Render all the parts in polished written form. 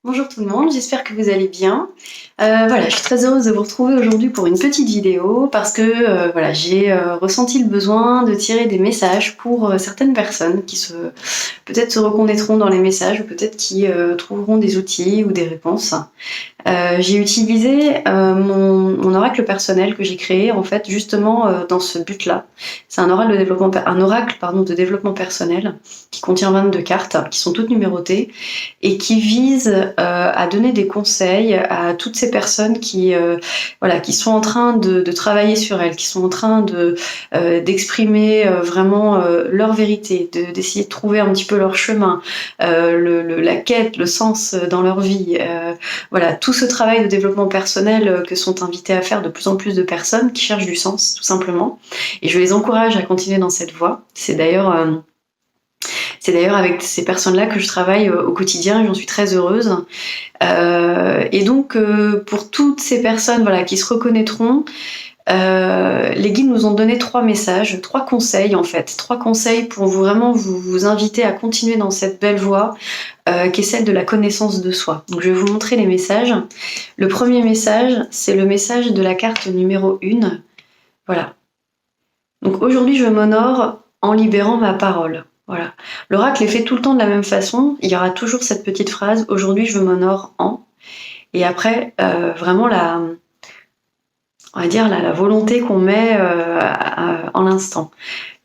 Bonjour tout le monde, j'espère que vous allez bien. Voilà, je suis très heureuse de vous retrouver aujourd'hui pour une petite vidéo parce que voilà, j'ai ressenti le besoin de tirer des messages pour certaines personnes qui peut-être se reconnaîtront dans les messages ou peut-être qui trouveront des outils ou des réponses. J'ai utilisé mon oracle personnel que j'ai créé en fait justement dans ce but-là. C'est un oracle de développement personnel qui contient 22 cartes qui sont toutes numérotées et qui vise à donner des conseils à toutes ces personnes qui sont en train de travailler sur elles, qui sont en train d'exprimer vraiment leur vérité, d'essayer de trouver un petit peu leur chemin, la quête, le sens dans leur vie. Voilà, tout ce travail de développement personnel que sont invités à faire de plus en plus de personnes qui cherchent du sens, tout simplement. Et je les encourage à continuer dans cette voie. C'est d'ailleurs avec ces personnes-là que je travaille au quotidien et j'en suis très heureuse. Et donc, pour toutes ces personnes qui se reconnaîtront, les guides nous ont donné 3 messages, 3 conseils en fait, 3 conseils pour vous inviter à continuer dans cette belle voie qui est celle de la connaissance de soi. Donc je vais vous montrer les messages. Le premier message, c'est le message de la carte numéro 1. Voilà. Donc aujourd'hui, je m'honore en libérant ma parole. Voilà. L'oracle est fait tout le temps de la même façon. Il y aura toujours cette petite phrase « Aujourd'hui, je m'honore en ». Et après, vraiment la volonté qu'on met en l'instant.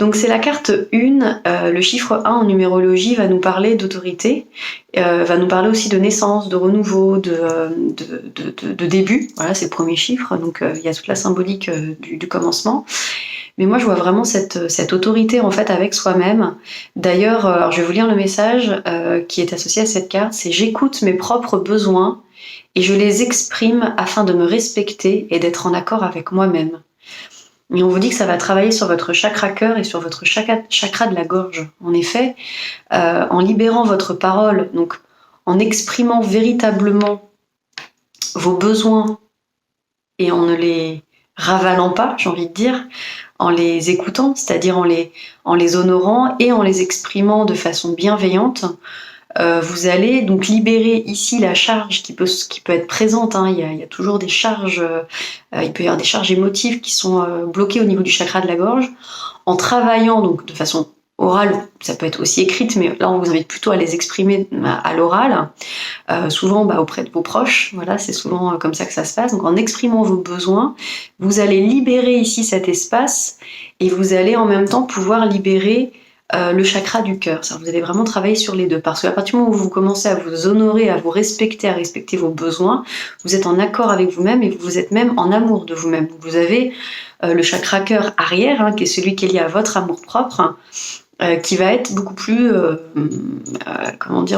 Donc c'est la carte 1, le chiffre 1 en numérologie va nous parler d'autorité, va nous parler aussi de naissance, de renouveau, de début. Voilà, c'est le premier chiffre, donc il y a toute la symbolique du commencement. Mais moi je vois vraiment cette autorité en fait avec soi-même. D'ailleurs, alors je vais vous lire le message qui est associé à cette carte, c'est « J'écoute mes propres besoins et je les exprime afin de me respecter et d'être en accord avec moi-même ». Et on vous dit que ça va travailler sur votre chakra cœur et sur votre chakra de la gorge. En effet, en libérant votre parole, donc en exprimant véritablement vos besoins et en ne les ravalant pas, j'ai envie de dire, en les écoutant, c'est-à-dire en les honorant et en les exprimant de façon bienveillante, vous allez donc libérer ici la charge qui peut être présente. Hein. Il y a toujours des charges, il peut y avoir des charges émotives qui sont bloquées au niveau du chakra de la gorge. En travaillant donc de façon orale, ça peut être aussi écrite, mais là on vous invite plutôt à les exprimer à l'oral, souvent auprès de vos proches. Voilà, c'est souvent comme ça que ça se passe. Donc en exprimant vos besoins, vous allez libérer ici cet espace et vous allez en même temps pouvoir libérer le chakra du cœur. Vous allez vraiment travailler sur les deux, parce qu'à partir du moment où vous commencez à vous honorer, à vous respecter, à respecter vos besoins, vous êtes en accord avec vous-même et vous êtes même en amour de vous-même. Vous avez le chakra cœur arrière, hein, qui est celui qui est lié à votre amour-propre, qui va être beaucoup plus,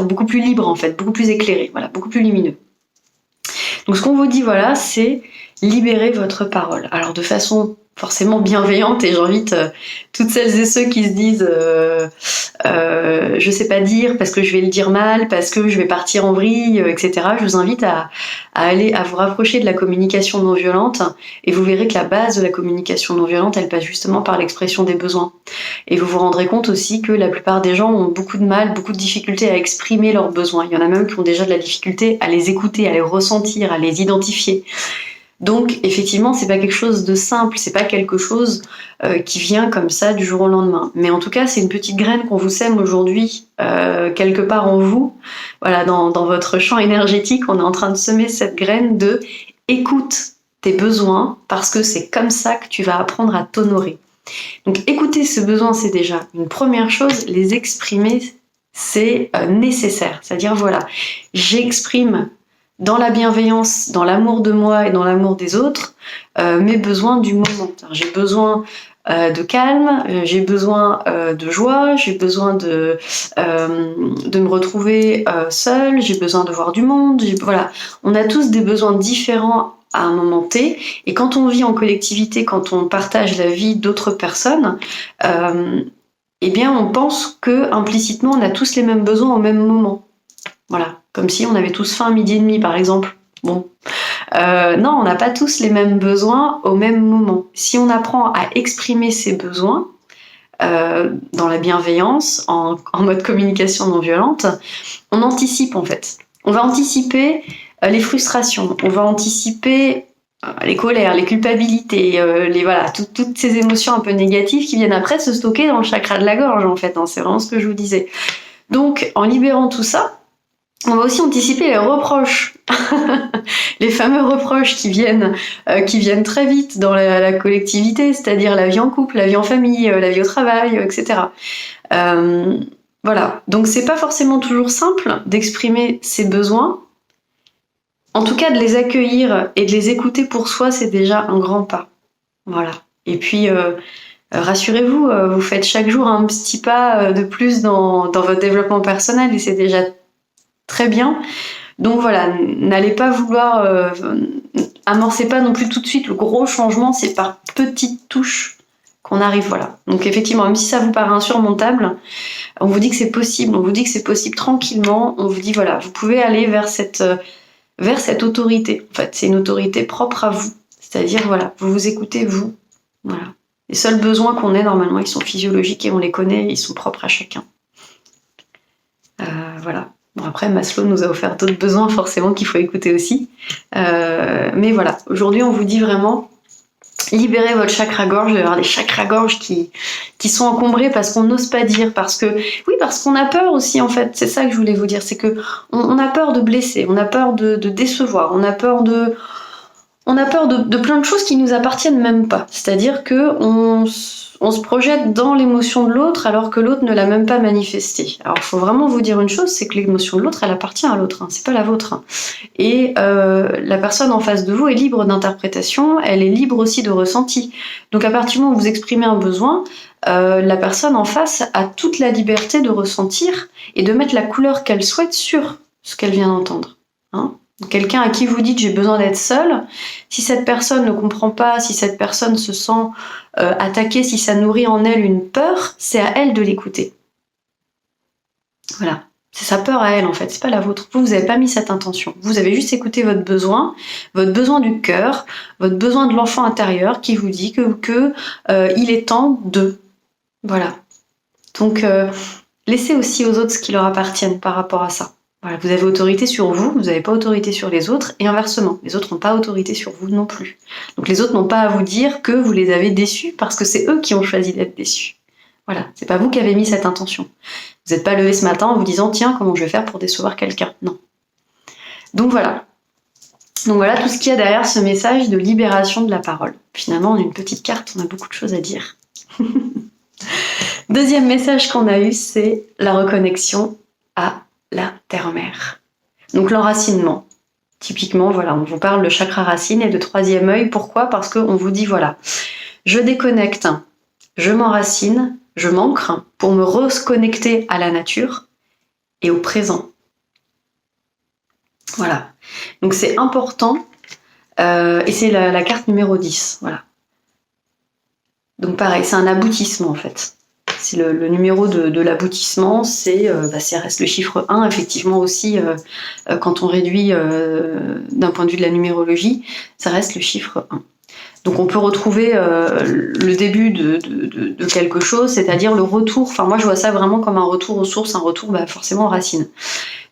beaucoup plus libre en fait, beaucoup plus éclairé, voilà, beaucoup plus lumineux. Donc ce qu'on vous dit, voilà, c'est libérer votre parole. Alors de façon forcément bienveillante, et j'invite toutes celles et ceux qui se disent je sais pas dire parce que je vais le dire mal, parce que je vais partir en vrille, etc. Je vous invite à vous rapprocher de la communication non violente, et vous verrez que la base de la communication non violente, elle passe justement par l'expression des besoins. Et vous vous rendrez compte aussi que la plupart des gens ont beaucoup de mal, beaucoup de difficultés à exprimer leurs besoins. Il y en a même qui ont déjà de la difficulté à les écouter, à les ressentir, à les identifier. Donc effectivement, c'est pas quelque chose de simple, c'est pas quelque chose qui vient comme ça du jour au lendemain. Mais en tout cas, c'est une petite graine qu'on vous sème aujourd'hui quelque part en vous. Voilà, dans votre champ énergétique, on est en train de semer cette graine de écoute tes besoins, parce que c'est comme ça que tu vas apprendre à t'honorer. Donc écouter ce besoin, c'est déjà une première chose. Les exprimer, c'est nécessaire. C'est-à-dire voilà, j'exprime dans la bienveillance, dans l'amour de moi et dans l'amour des autres, mes besoins du moment. J'ai besoin de calme, j'ai besoin de joie, j'ai besoin de me retrouver seule, j'ai besoin de voir du monde. Voilà, on a tous des besoins différents à un moment T, et quand on vit en collectivité, quand on partage la vie d'autres personnes, eh bien on pense que implicitement on a tous les mêmes besoins au même moment. Voilà, comme si on avait tous faim à 12h30 par exemple. Bon, non, on n'a pas tous les mêmes besoins au même moment. Si on apprend à exprimer ses besoins dans la bienveillance, en mode communication non violente, on anticipe en fait. On va anticiper les frustrations, on va anticiper les colères, les culpabilités, toutes ces émotions un peu négatives qui viennent après se stocker dans le chakra de la gorge, en fait. Hein, c'est vraiment ce que je vous disais. Donc, en libérant tout ça, on va aussi anticiper les reproches, les fameux reproches qui viennent très vite dans la collectivité, c'est-à-dire la vie en couple, la vie en famille, la vie au travail, etc. Voilà. Donc, c'est pas forcément toujours simple d'exprimer ses besoins. En tout cas, de les accueillir et de les écouter pour soi, c'est déjà un grand pas. Voilà. Et puis, rassurez-vous, vous faites chaque jour un petit pas de plus dans votre développement personnel et c'est déjà très bien. Donc voilà, n'allez pas vouloir... amorcez pas non plus tout de suite le gros changement, c'est par petites touches qu'on arrive, voilà. Donc effectivement, même si ça vous paraît insurmontable, on vous dit que c'est possible, on vous dit que c'est possible tranquillement, on vous dit voilà, vous pouvez aller vers cette autorité. En fait, c'est une autorité propre à vous. C'est-à-dire, voilà, vous vous écoutez, vous. Voilà. Les seuls besoins qu'on ait, normalement, ils sont physiologiques et on les connaît, ils sont propres à chacun. Voilà. Bon, après, Maslow nous a offert d'autres besoins, forcément, qu'il faut écouter aussi. Mais voilà, aujourd'hui, on vous dit vraiment, libérez votre chakra-gorge. Il va y avoir des chakras-gorge qui sont encombrés parce qu'on n'ose pas dire, parce qu'on a peur aussi, en fait. C'est ça que je voulais vous dire, c'est que on a peur de blesser, on a peur de décevoir, on a peur de plein de choses qui nous appartiennent même pas. C'est-à-dire que on se projette dans l'émotion de l'autre alors que l'autre ne l'a même pas manifestée. Alors il faut vraiment vous dire une chose, c'est que l'émotion de l'autre, elle appartient à l'autre, hein, c'est pas la vôtre. Hein. Et la personne en face de vous est libre d'interprétation, elle est libre aussi de ressenti. Donc à partir du moment où vous exprimez un besoin, la personne en face a toute la liberté de ressentir et de mettre la couleur qu'elle souhaite sur ce qu'elle vient d'entendre. Hein. Quelqu'un à qui vous dites j'ai besoin d'être seule, si cette personne ne comprend pas, si cette personne se sent attaquée, si ça nourrit en elle une peur, c'est à elle de l'écouter. Voilà, c'est sa peur à elle en fait, c'est pas la vôtre. Vous n'avez pas mis cette intention. Vous avez juste écouté votre besoin du cœur, votre besoin de l'enfant intérieur qui vous dit que il est temps de. Voilà. Donc laissez aussi aux autres ce qui leur appartient par rapport à ça. Voilà, vous avez autorité sur vous, vous n'avez pas autorité sur les autres, et inversement, les autres n'ont pas autorité sur vous non plus. Donc les autres n'ont pas à vous dire que vous les avez déçus, parce que c'est eux qui ont choisi d'être déçus. Voilà, c'est pas vous qui avez mis cette intention. Vous n'êtes pas levé ce matin en vous disant « Tiens, comment je vais faire pour décevoir quelqu'un ?» Non. Donc voilà tout ce qu'il y a derrière ce message de libération de la parole. Finalement, on a une petite carte, on a beaucoup de choses à dire. Deuxième message qu'on a eu, c'est la reconnexion à la terre-mère. Donc l'enracinement. Typiquement, voilà, on vous parle de chakra racine et de troisième œil. Pourquoi ? Parce qu'on vous dit, voilà, je déconnecte, je m'enracine, je m'ancre pour me reconnecter à la nature et au présent. Voilà. Donc c'est important et c'est la carte numéro 10. Voilà. Donc pareil, c'est un aboutissement en fait. C'est le numéro de l'aboutissement, ça reste le chiffre 1, effectivement aussi, quand on réduit d'un point de vue de la numérologie, ça reste le chiffre 1. Donc on peut retrouver le début de quelque chose, c'est-à-dire le retour, enfin moi je vois ça vraiment comme un retour aux sources, un retour forcément aux racines.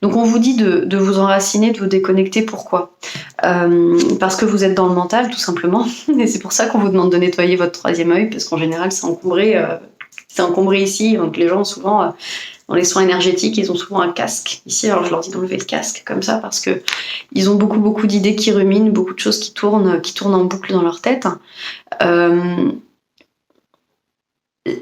Donc on vous dit de vous enraciner, de vous déconnecter, pourquoi ? Parce que vous êtes dans le mental tout simplement, et c'est pour ça qu'on vous demande de nettoyer votre troisième œil, parce qu'en général c'est encombré ici, donc les gens souvent dans les soins énergétiques, ils ont souvent un casque ici, alors je leur dis d'enlever le casque comme ça parce que ils ont beaucoup d'idées qui ruminent, beaucoup de choses qui tournent en boucle dans leur tête.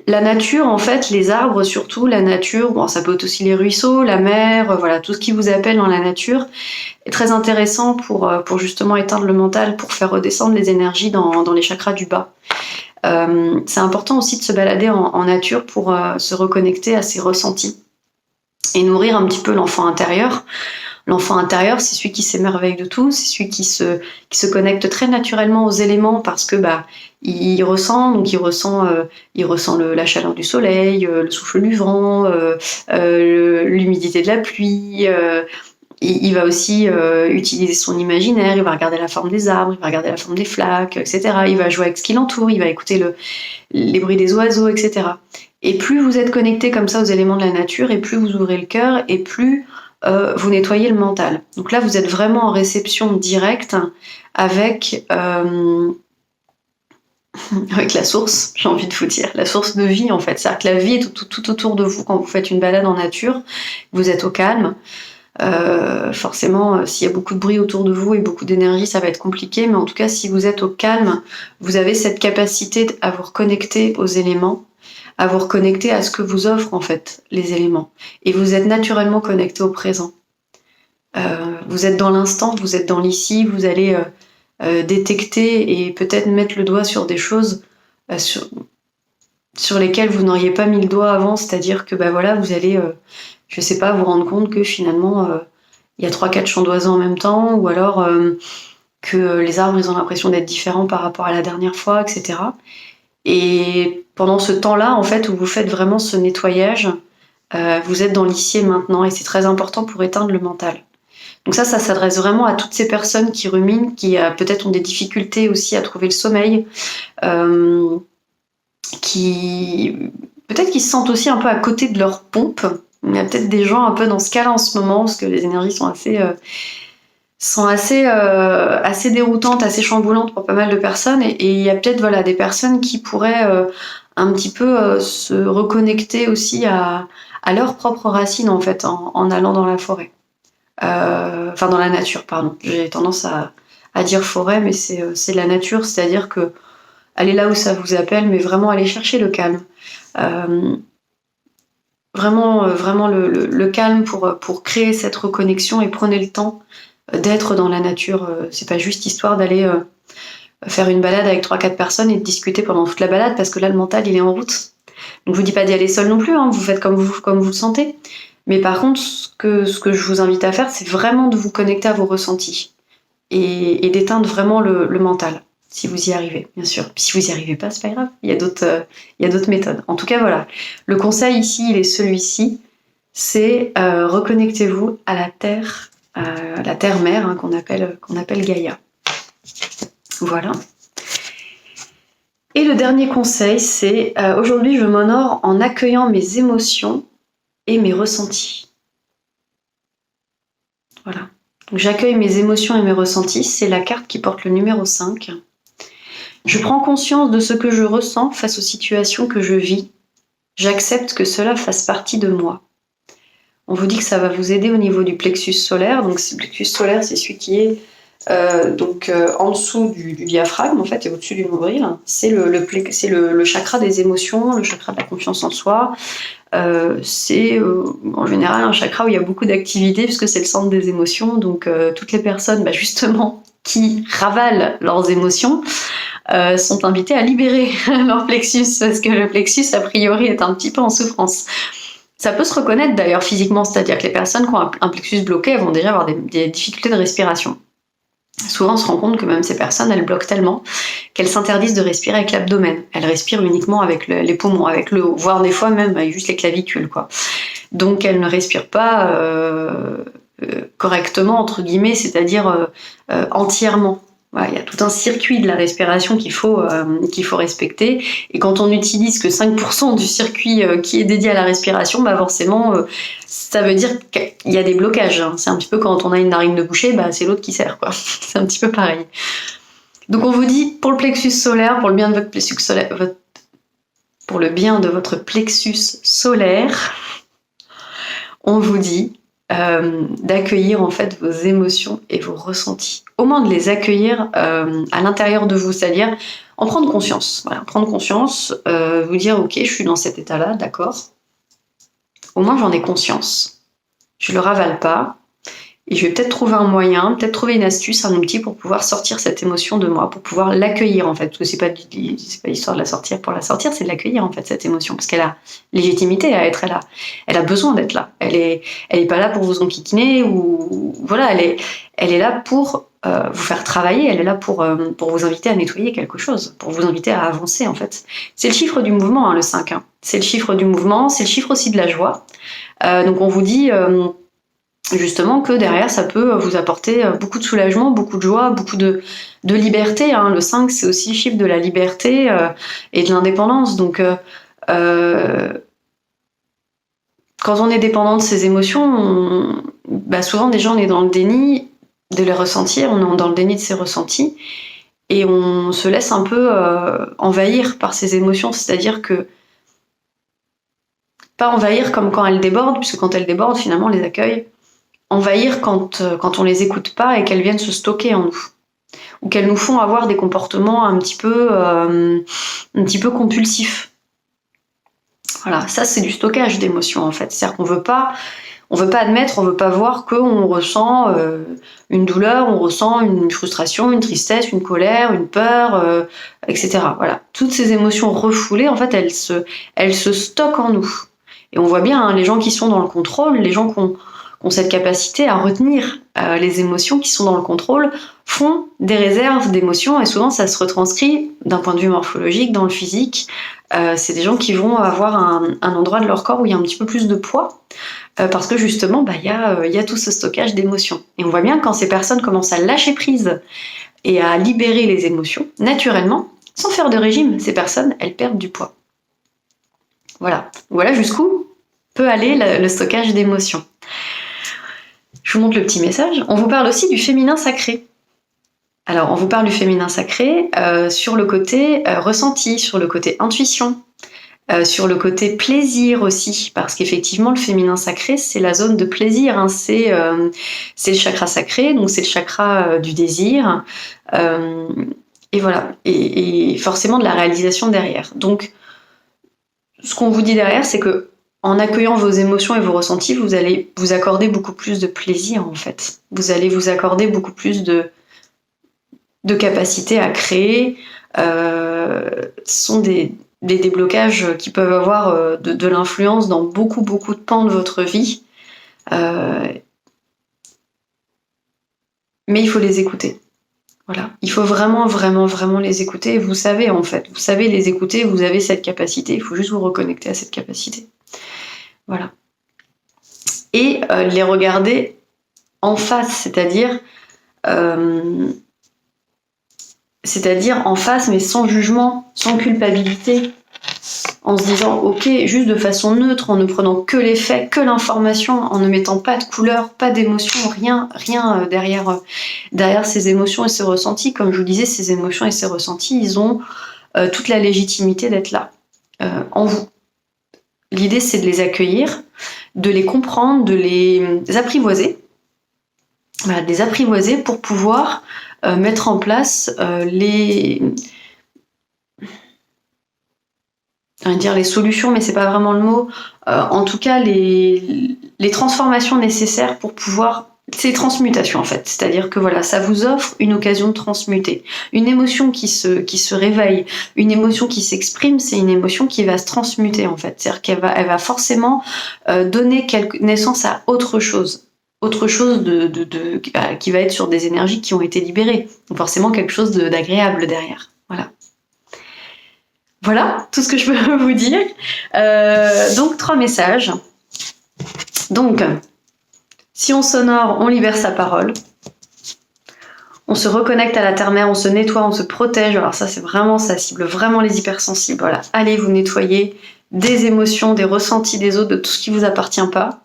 La nature, en fait, les arbres surtout, la nature, bon, ça peut être aussi les ruisseaux, la mer, voilà, tout ce qui vous appelle dans la nature est très intéressant pour justement éteindre le mental, pour faire redescendre les énergies dans les chakras du bas. C'est important aussi de se balader en nature pour se reconnecter à ses ressentis et nourrir un petit peu l'enfant intérieur. L'enfant intérieur, c'est celui qui s'émerveille de tout, c'est celui qui se connecte très naturellement aux éléments parce que il ressent la chaleur du soleil, le souffle du vent, l'humidité de la pluie. Il va aussi utiliser son imaginaire, il va regarder la forme des arbres, il va regarder la forme des flaques, etc. Il va jouer avec ce qui l'entoure, il va écouter les bruits des oiseaux, etc. Et plus vous êtes connecté comme ça aux éléments de la nature, et plus vous ouvrez le cœur, et plus vous nettoyez le mental. Donc là, vous êtes vraiment en réception directe avec la source, j'ai envie de vous dire, la source de vie en fait. C'est-à-dire que la vie est tout autour de vous quand vous faites une balade en nature, vous êtes au calme. Forcément, s'il y a beaucoup de bruit autour de vous et beaucoup d'énergie, ça va être compliqué, mais en tout cas, si vous êtes au calme, vous avez cette capacité à vous reconnecter aux éléments, à vous reconnecter à ce que vous offrent en fait les éléments. Et vous êtes naturellement connecté au présent. Vous êtes dans l'instant, vous êtes dans l'ici, vous allez détecter et peut-être mettre le doigt sur des choses sur lesquelles vous n'auriez pas mis le doigt avant, c'est-à-dire que voilà, vous allez, je sais pas, vous rendre compte que finalement il y a 3-4 chants d'oiseaux en même temps, ou alors que les arbres ils ont l'impression d'être différents par rapport à la dernière fois, etc. Et pendant ce temps-là, en fait, où vous faites vraiment ce nettoyage, vous êtes dans l'ici et maintenant, et c'est très important pour éteindre le mental. Donc ça s'adresse vraiment à toutes ces personnes qui ruminent, qui peut-être ont des difficultés aussi à trouver le sommeil, qui peut-être qu'ils se sentent aussi un peu à côté de leur pompe. Il y a peut-être des gens un peu dans ce cas-là en ce moment, parce que les énergies sont assez déroutantes, assez chamboulantes pour pas mal de personnes, et il y a peut-être des personnes qui pourraient un petit peu se reconnecter aussi à leurs propres racines en fait en allant dans la forêt. Enfin dans la nature, pardon. J'ai tendance à dire forêt, mais c'est la nature, c'est-à-dire que allez là où ça vous appelle, mais vraiment aller chercher le calme. Vraiment le calme pour créer cette reconnexion, et prenez le temps d'être dans la nature. C'est pas juste histoire d'aller faire une balade avec 3-4 personnes et de discuter pendant toute la balade, parce que là le mental il est en route. Donc je vous dis pas d'y aller seul non plus, hein, vous faites comme vous le sentez. Mais par contre, ce que je vous invite à faire, c'est vraiment de vous connecter à vos ressentis et d'éteindre vraiment le mental, si vous y arrivez, bien sûr. Puis si vous y arrivez pas, c'est pas grave, il y a d'autres méthodes. En tout cas, voilà. Le conseil ici, il est celui-ci, c'est reconnectez-vous à la terre-mère, hein, qu'on appelle Gaïa. Voilà. Et le dernier conseil, c'est aujourd'hui, je m'honore en accueillant mes émotions et mes ressentis. Voilà. Donc j'accueille mes émotions et mes ressentis, c'est la carte qui porte le numéro 5. Je prends conscience de ce que je ressens face aux situations que je vis. J'accepte que cela fasse partie de moi. On vous dit que ça va vous aider au niveau du plexus solaire. Donc ce plexus solaire, c'est celui qui est en dessous du diaphragme en fait et au-dessus du nombril. C'est le chakra des émotions, le chakra de la confiance en soi. C'est en général un chakra où il y a beaucoup d'activité puisque c'est le centre des émotions. Donc toutes les personnes justement qui ravalent leurs émotions sont invitées à libérer leur plexus, parce que le plexus a priori est un petit peu en souffrance. Ça peut se reconnaître d'ailleurs physiquement, c'est-à-dire que les personnes qui ont un plexus bloqué, elles vont déjà avoir des difficultés de respiration. Souvent, on se rend compte que même ces personnes, elles bloquent tellement qu'elles s'interdisent de respirer avec l'abdomen. Elles respirent uniquement avec les poumons, avec le haut, voire des fois même avec juste les clavicules, quoi. Donc, elles ne respirent pas correctement, entre guillemets, c'est-à-dire entièrement. Voilà, il y a tout un circuit de la respiration qu'il faut respecter. Et quand on n'utilise que 5% du circuit qui est dédié à la respiration, forcément, ça veut dire qu'il y a des blocages. Hein. C'est un petit peu quand on a une narine de boucher, c'est l'autre qui sert, quoi. C'est un petit peu pareil. Donc on vous dit, pour le plexus solaire, pour le bien de votre plexus solaire, pour le bien de votre plexus solaire, on vous dit d'accueillir en fait vos émotions et vos ressentis. Au moins de les accueillir à l'intérieur de vous, c'est-à-dire en prendre conscience. Voilà, prendre conscience, vous dire ok, je suis dans cet état-là, d'accord. Au moins j'en ai conscience. Je le ravale pas. Et je vais peut-être trouver un moyen, peut-être trouver une astuce, un outil pour pouvoir sortir cette émotion de moi, pour pouvoir l'accueillir en fait. Parce que c'est pas l'histoire de la sortir pour la sortir, c'est de l'accueillir en fait, cette émotion. Parce qu'elle a légitimité à être là. Elle a besoin d'être là. Elle est pas là pour vous enquiquiner ou voilà, elle est là pour vous faire travailler. Elle est là pour vous inviter à nettoyer quelque chose, pour vous inviter à avancer en fait. C'est le chiffre du mouvement, hein, le 5. Hein. C'est le chiffre du mouvement, c'est le chiffre aussi de la joie. Donc on vous dit justement que derrière ça peut vous apporter beaucoup de soulagement, beaucoup de joie, beaucoup de liberté. Hein. Le 5 c'est aussi le chiffre de la liberté et de l'indépendance. Donc quand on est dépendant de ses émotions, souvent déjà on est dans le déni de les ressentir, on est dans le déni de ses ressentis, et on se laisse un peu envahir par ces émotions, c'est-à-dire que, pas envahir comme quand elles débordent, puisque quand elles débordent, finalement on les accueille, envahir quand on les écoute pas et qu'elles viennent se stocker en nous, ou qu'elles nous font avoir des comportements un petit peu compulsifs. Voilà, ça c'est du stockage d'émotions en fait, c'est-à-dire qu'on veut pas admettre, on veut pas voir qu'on ressent une douleur, on ressent une frustration, une tristesse, une colère, une peur, etc. Voilà, toutes ces émotions refoulées, en fait, elles se stockent en nous. Et on voit bien, hein, les gens qui sont dans le contrôle, les gens qui ont cette capacité à retenir les émotions, qui sont dans le contrôle, font des réserves d'émotions, et souvent ça se retranscrit d'un point de vue morphologique, dans le physique. C'est des gens qui vont avoir un endroit de leur corps où il y a un petit peu plus de poids, parce que justement, y a tout ce stockage d'émotions. Et on voit bien quand ces personnes commencent à lâcher prise et à libérer les émotions, naturellement, sans faire de régime, ces personnes, elles perdent du poids. Voilà jusqu'où peut aller le stockage d'émotions. Je vous montre le petit message. On vous parle aussi du féminin sacré. Alors, on vous parle du féminin sacré sur le côté ressenti, sur le côté intuition, sur le côté plaisir aussi, parce qu'effectivement, le féminin sacré, c'est la zone de plaisir, hein, c'est le chakra sacré, donc c'est le chakra du désir, et voilà, et forcément de la réalisation derrière. Donc, ce qu'on vous dit derrière, c'est que en accueillant vos émotions et vos ressentis, vous allez vous accorder beaucoup plus de plaisir, en fait. Vous allez vous accorder beaucoup plus de capacité à créer. Ce sont des déblocages qui peuvent avoir de l'influence dans beaucoup de pans de votre vie. Mais il faut les écouter. Voilà. Il faut vraiment les écouter. Et vous savez, en fait, vous savez les écouter, vous avez cette capacité. Il faut juste vous reconnecter à cette capacité. Voilà. Et les regarder en face, c'est-à-dire en face, mais sans jugement, sans culpabilité, en se disant ok, juste de façon neutre, en ne prenant que les faits, que l'information, en ne mettant pas de couleur, pas d'émotion, rien derrière ces émotions et ces ressentis. Comme je vous disais, ces émotions et ces ressentis, ils ont toute la légitimité d'être là, en vous. L'idée, c'est de les accueillir, de les comprendre, de les apprivoiser. Voilà, de les apprivoiser pour pouvoir mettre en place les solutions, mais c'est pas vraiment le mot, en tout cas les transformations nécessaires pour pouvoir, c'est transmutation en fait, c'est-à-dire que voilà, ça vous offre une occasion de transmuter. Une émotion qui se réveille, une émotion qui s'exprime, c'est une émotion qui va se transmuter en fait, c'est-à-dire qu'elle va forcément donner naissance à autre chose qui va être sur des énergies qui ont été libérées, donc forcément quelque chose d'agréable derrière. Voilà tout ce que je peux vous dire. Donc 3 messages. Donc, si on s'honore, on libère sa parole. On se reconnecte à la terre-mère, on se nettoie, on se protège. Alors ça, ça cible vraiment les hypersensibles. Voilà, allez vous nettoyer des émotions, des ressentis des autres, de tout ce qui vous appartient pas.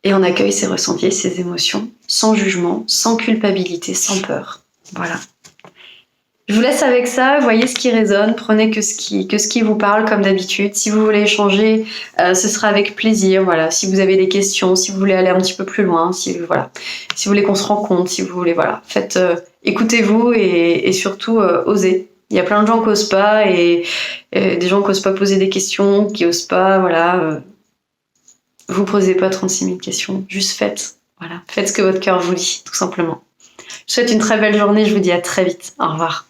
Et on accueille ces ressentis, ces émotions, sans jugement, sans culpabilité, sans peur. Voilà. Je vous laisse avec ça, voyez ce qui résonne, prenez que ce qui vous parle comme d'habitude. Si vous voulez échanger, ce sera avec plaisir. Voilà. Si vous avez des questions, si vous voulez aller un petit peu plus loin, si vous voulez qu'on se rencontre, si vous voulez, voilà. Faites, écoutez-vous et surtout osez. Il y a plein de gens qui osent pas et des gens qui osent pas poser des questions, qui osent pas, voilà. Vous posez pas 36 000 questions, juste faites. Voilà. Faites ce que votre cœur vous dit, tout simplement. Je vous souhaite une très belle journée, je vous dis à très vite. Au revoir.